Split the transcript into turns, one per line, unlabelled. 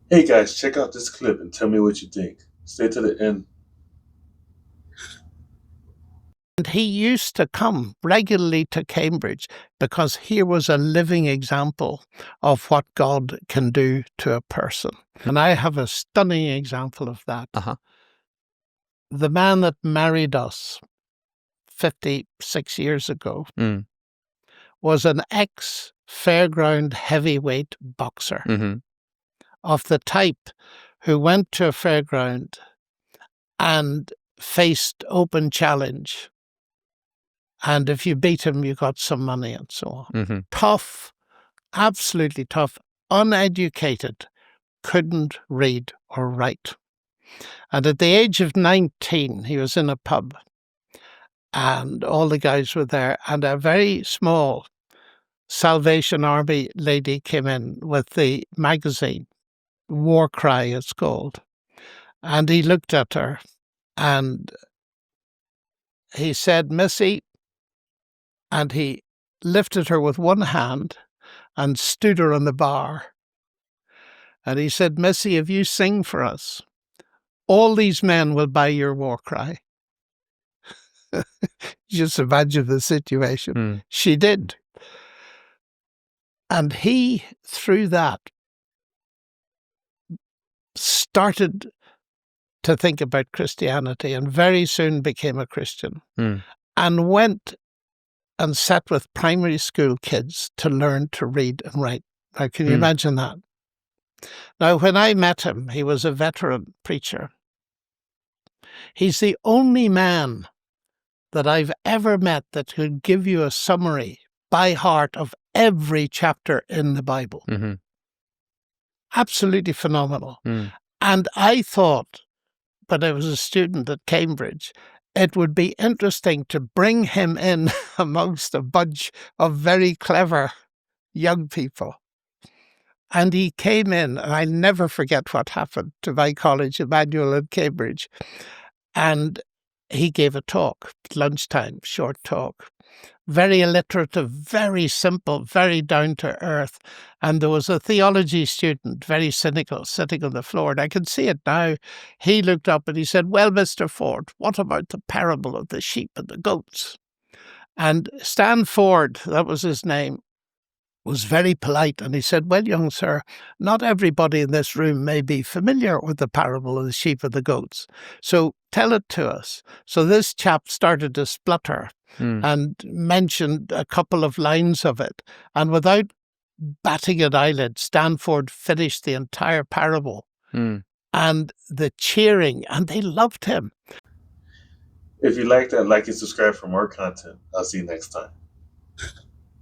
Hey guys, check out this clip and tell me what you think. Stay to the end.
And he used to come regularly to Cambridge because here was a living example of what God can do to a person. And I have a stunning example of that. The man that married us 56 years ago was an ex-fairground heavyweight boxer of the type who went to a fairground and faced open challenge. And if you beat him, you got some money and so on. Tough, absolutely tough, uneducated, couldn't read or write. And at the age of 19, he was in a pub and all the guys were there, and a very small Salvation Army lady came in with the magazine, War Cry it's called. And he looked at her and he said, "Missy," and he lifted her with one hand and stood her on the bar. And he said, "Missy, if you sing for us, all these men will buy your war cry." Just imagine the situation. She did. And he, through that, started to think about Christianity and very soon became a Christian and went and sat with primary school kids to learn to read and write. Now, can you imagine that? Now, when I met him, he was a veteran preacher. He's the only man that I've ever met that could give you a summary by heart of every chapter in the Bible. Absolutely phenomenal. And I thought, when I was a student at Cambridge, it would be interesting to bring him in amongst a bunch of very clever young people. And he came in, and I'll never forget what happened to my college, Emmanuel in Cambridge. And he gave a talk, lunchtime, short talk. Very alliterative, very simple, very down to earth. And there was a theology student, very cynical, sitting on the floor. And I can see it now. He looked up and he said, "Well, Mr. Ford, what about the parable of the sheep and the goats?" And Stan Ford, that was his name, was very polite. And he said, "Well, young sir, not everybody in this room may be familiar with the parable of the sheep and the goats. So tell it to us." So this chap started to splutter and mentioned a couple of lines of it. And without batting an eyelid, Stanford finished the entire parable. And the cheering, and they loved him.
If you like that, like and subscribe for more content. I'll see you next time.